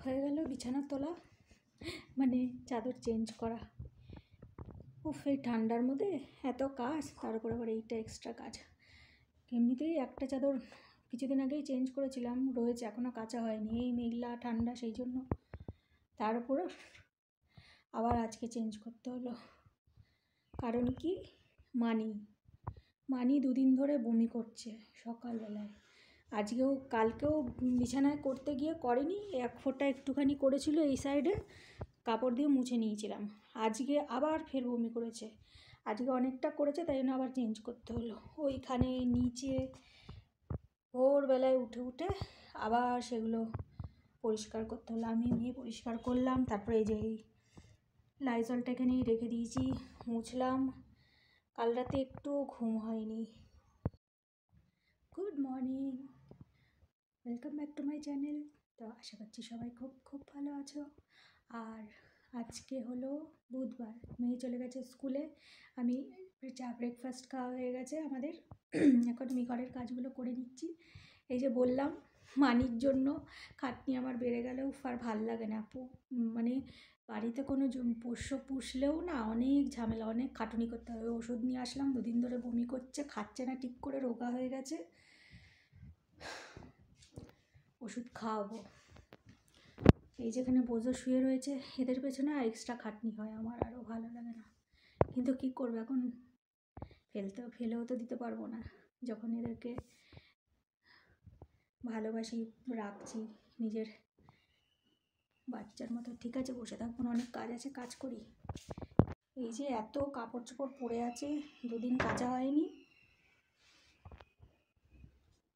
হয়ে গেল বিছানা তোলা, মানে চাদর চেঞ্জ করা। উফ, এই ঠান্ডার মধ্যে এত কাজ, তার উপর আবার এইটা এক্সট্রা কাজ। এমনিতেই একটা চাদর কিছুদিন আগেই চেঞ্জ করেছিলাম, রয়েছে, এখনও কাচা হয়নি। এই মেঘলা ঠান্ডা, সেই জন্য তার উপর আবার আজকে চেঞ্জ করতে হলো। কারণ কি, মানি 2 দিন ধরে বমি করছে সকালবেলায়। আজকেও, কালকেও বিছানায় করতে গিয়ে করেনি, 1 ফোঁটা একটুখানি করেছিল এই সাইডে, কাপড় দিয়ে মুছে নিয়েছিলাম। আজকে আবার ফের বমি করেছে। আজকে অনেকটা করেছে, তাই জন্য আবার চেঞ্জ করতে হলো। ওইখানে নিচে ভোরবেলায় উঠে আবার সেগুলো পরিষ্কার করতে হলো। আমি নিয়ে পরিষ্কার করলাম, তারপরে এই যে এই লাইজলটা এখানেই রেখে দিয়েছি, মুছলাম। কাল রাতে একটু ঘুম হয়নি। Good morning, welcome back to my channel. তো আশা করছি সবাই খুব খুব ভালো আছো। আর আজকে হলো বুধবার, মেয়ে চলে গেছে স্কুলে। আমি চা ব্রেকফাস্ট খাওয়া হয়ে গেছে আমাদের। এখন আমি ঘরের কাজগুলো করে নিচ্ছি। এই যে বললাম, মানির জন্য খাটনি আমার বেড়ে গেলেও আর ভাল লাগে না। মানে বাড়িতে কোনো পোষ্য পুষলেও না অনেক ঝামেলা, অনেক খাটুনি করতে হবে। ওষুধ নিয়ে আসলাম, 2 দিন ধরে বমি করছে, খাচ্ছে না ঠিক করে, রোগা হয়ে গেছে। ওষুধ খাওয়াবো। এই যেখানে বোঝো শুয়ে রয়েছে, এদের পেছনে আর এক্সট্রা খাটনি হয়, আমার আরও ভালো লাগে না। কিন্তু কী করবো, এখন ফেলেও তো দিতে পারবো না, যখন এদেরকে ভালোবাসি, রাখছি নিজের বাচ্চার মতো। ঠিক আছে, বসে থাকবো না, অনেক কাজ আছে, কাজ করি। এই যে এত কাপড় চোপড় পরে আছে, 2 দিন কাচা হয়নি।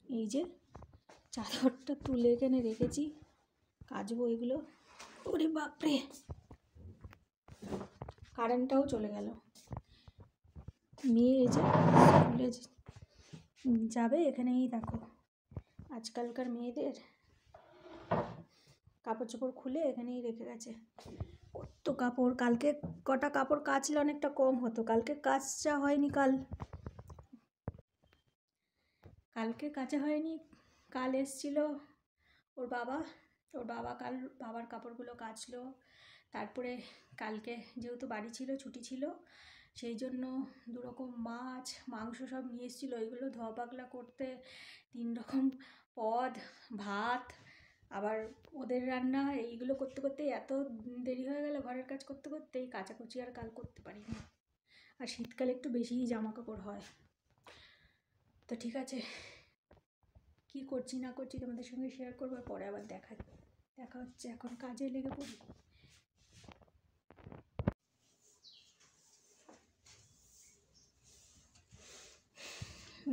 এই যে চাদরটা তুলে এখানে রেখেছি, কাচবো এগুলো। ওরে বাপরে, কারেন্টটাও চলে গেল। মেয়ে এই যে স্কুলে যাবে, এখানেই দেখো আজকালকার মেয়েদের কাপড় চোপড় খুলে এখানেই রেখে গেছে। কত কাপড়, কালকে কটা কাপড় কাচলে অনেকটা কম হতো, কালকে কাচা হয়নি। কালকে কাচা হয়নি। কাল এসছিল ওর বাবা কাল বাবার কাপড়গুলো কাচলো। তারপরে কালকে যেহেতু বাড়ি ছিল, ছুটি ছিল, সেই জন্য 2 রকম মাছ মাংস সব নিয়ে এসেছিলো। ওইগুলো ধোয়া পাকলা করতে 3 রকম পদ, ভাত, আবার ওদের রান্না, এইগুলো করতে করতে এত দেরি হয়ে গেল। ঘরের কাজ করতে করতে এই কাচাকুচি আর কাল করতে পারিনি। আর শীতকালে একটু বেশিই জামা কাপড় হয়। তো ঠিক আছে, কী করছি না করছি তোমাদের সঙ্গে শেয়ার করবো, পরে আবার দেখা হচ্ছে। এখন কাজে লেগে পড়ি।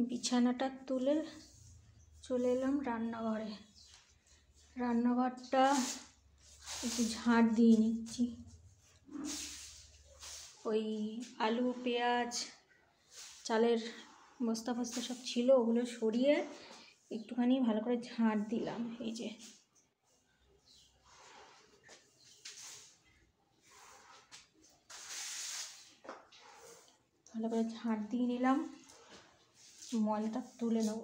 বিছানাটা তুলে চলে এলাম রান্নাঘরে। রান্নাঘরটা একটু ঝাড় দিয়ে নিচ্ছি। ওই আলু, পেঁয়াজ, চালের বস্তা ফস্তা সব ছিল, ওগুলো সরিয়ে একটুখানি ভালো করে ঝাড় দিলাম। এই যে ভালো করে ঝাড় দিয়ে নিলাম, মলটা তুলে নেব।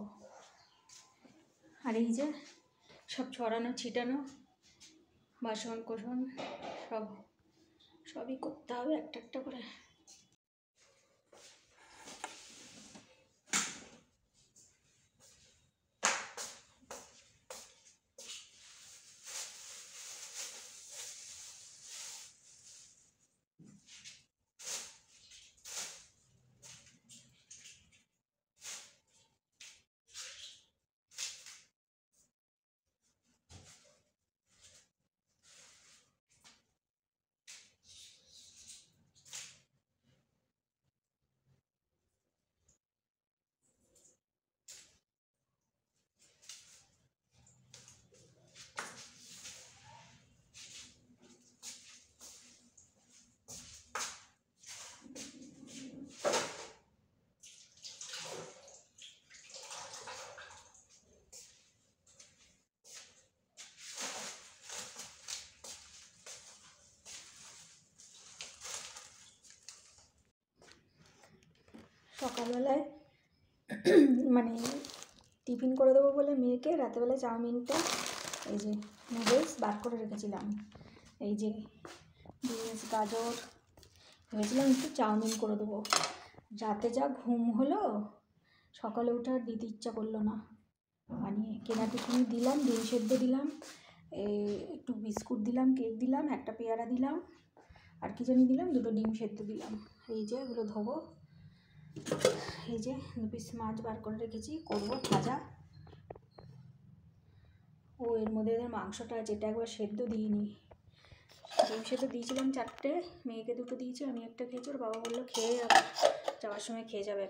আর এই যে সব ছড়ানো ছিটানো বাসন কোসন সবই করতে হবে একটা একটা করে। সকালবেলায় মানে টিফিন করে দেবো বলে মেয়েকে রাতেবেলা চাউমিনটা এই যে নুডলস বার করে রেখেছিলাম। এই যে বিনস, গাজর, ভেবেছিলাম একটু চাউমিন করে দেবো। রাতে যা ঘুম হলো, সকালে উঠে আর দিতে ইচ্ছা করলো না বানিয়ে। কেনা টিফিনে দিলাম, ডিম সেদ্ধ দিলাম, একটু বিস্কুট দিলাম, কেক দিলাম, একটা পেয়ারা দিলাম, আর কি জানি দিলাম, 2টো ডিম সেদ্ধ দিলাম। এই যে এগুলো ধোবো। এই যে 2 পিস মাছ বার করে রেখেছি, করবো ভাজা। ও এর মধ্যে এদের মাংসটা আছে, এটা একবার সেদ্ধ দিইনি। ডিম সেদ্ধ দিয়েছিলাম 4টে, মেয়েকে 2টো দিয়েছি, আমি একটা খেয়েছি। ওর বাবা বললো খেয়ে যাওয়ার সময় খেয়ে যাবে।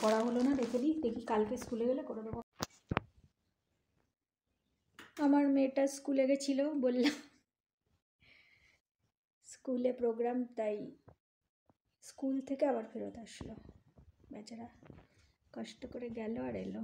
করা হলো না, রেখে দিই, দেখি কালকে স্কুলে গেলে করে দেবো। আমার মেয়েটা স্কুলে গেছিলো, বললাম স্কুলে প্রোগ্রাম, তাই স্কুল থেকে আবার ফেরত আসলো। বেচারা কষ্ট করে গেল আর এলো।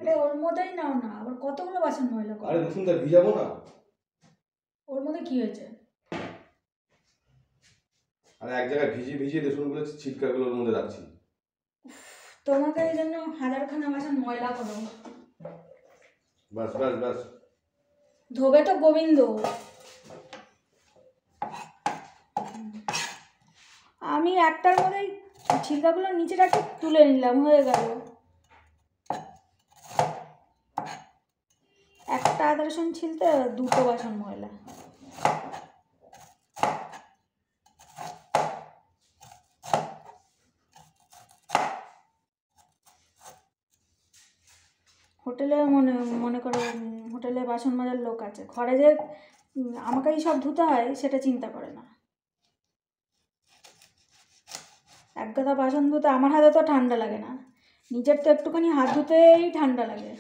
আরে ওর মধ্যেই নাও না, আবার কতগুলো বাসন ময়লা করো। আরে রসুনটা ভিজাবো না, ওর মধ্যে কি হয়েছে? আরে এক জায়গায় ভিজিয়ে ভিজিয়ে রসুনগুলো ছিটকাগুলো ওর মধ্যে রাখছি। তোমাকে এই জন্য হাজারখানা বাসন ময়লা করো। বাস বাস বাস, ধোবে তো গোবিন্দ। আমি একটার মধ্যেই ছিলকাগুলো নিচে রাখি, তুলে নিলাম, হয়ে গেল। একটা আদা রসুন ছিলতে 2টো বাসন ময়লা। হোটেলে মনে করো হোটেলে বাসন মাজার লোক আছে, ঘরে যে আমাকেই সব ধুতে হয় সেটা চিন্তা করে না। এক গাদা বাসন ধুতে আমার হাতে তো ঠান্ডা লাগে না, নিজের তো একটুখানি হাত ধুতেই ঠান্ডা লাগে।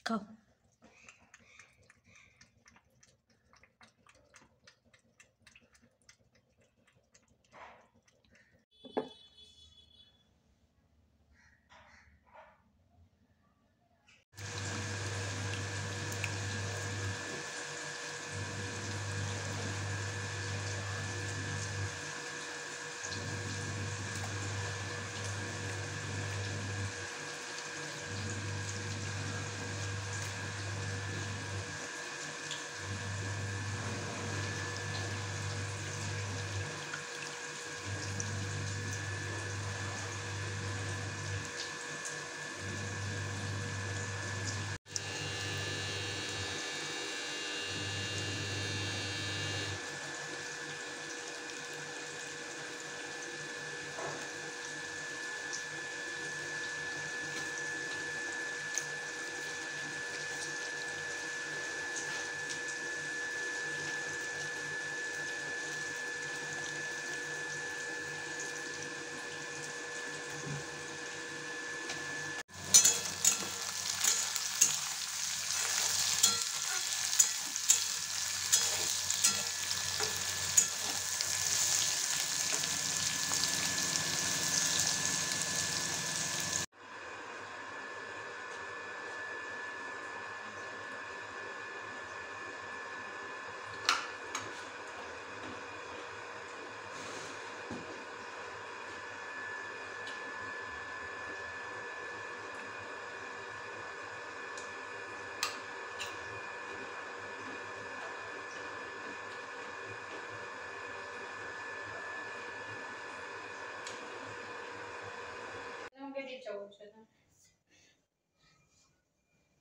খাও।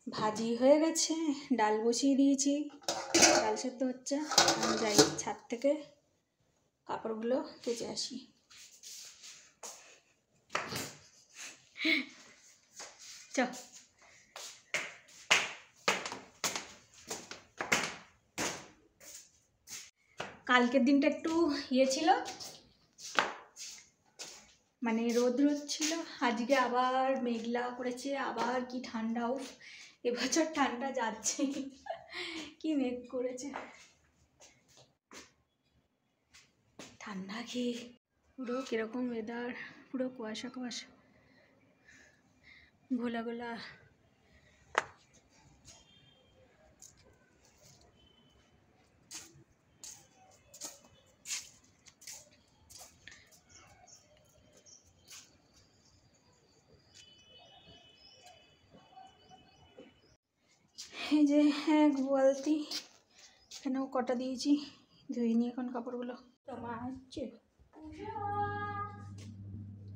ভাজি হয়ে গেছে, ডাল বসিয়ে দিয়েছি, ডাল সেদ্ধ হচ্ছে। আমি যাই ছাদ থেকে কাপড়গুলো কেচে আসি। চ কালকের দিনটা একটু ইয়ে ছিল, মানে রোদ রোদ ছিল, আজকে আবার মেঘলা করেছে, আবার কি ঠান্ডা। উফ, এবছর ঠান্ডা যাচ্ছে। কি মেঘ করেছে, ঠান্ডা কি পুরো কিরকম ওয়েদার, পুরো কুয়াশা কুয়াশা, ঘোলা ঘোলা। এই যে এক বালতি, এখানেও কটা দিয়েছি, ধুয়ে নিয়ে এখন কাপড়গুলো। তোমার হচ্ছে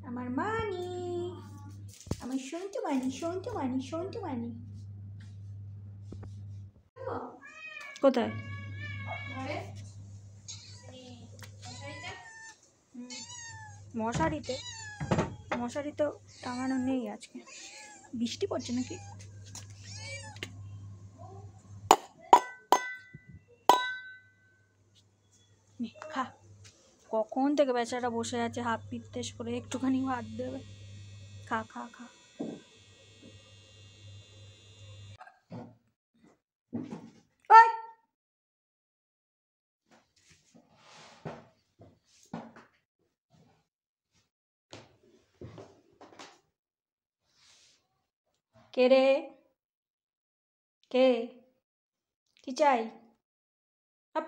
আমার মানি, আমার শুনতে মানি, শুনতে মানি, শুনতে মানি। কোথায়? মশারিতে, মশারি তো টাঙানো নেই আজকে, বৃষ্টি পড়ছে নাকি। খা, কখন থেকে বেচারা বসে আছে হাত পিত্তেশ করে, একটুখানি ভাত দেবে। খা খা খা। ওই কে রে, কে, কি চাই? আপ।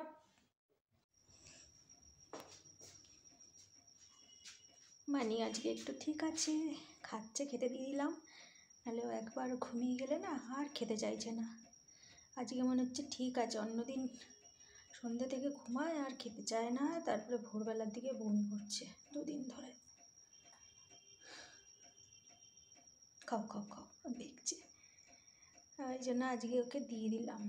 মানি আজকে একটু ঠিক আছে, খাচ্ছে, খেতে দিয়ে দিলাম। নাহলেও একবার ঘুমিয়ে গেলে না আর খেতে চাইছে না। আজকে মনে হচ্ছে ঠিক আছে, অন্যদিন সন্ধ্যে থেকে ঘুমায় আর খেতে চায় না, তারপরে ভোরবেলার দিকে বমি করছে 2 দিন ধরে। খাও খাও খাও, দেখছে, ওই জন্য আজকে ওকে দিয়ে দিলাম।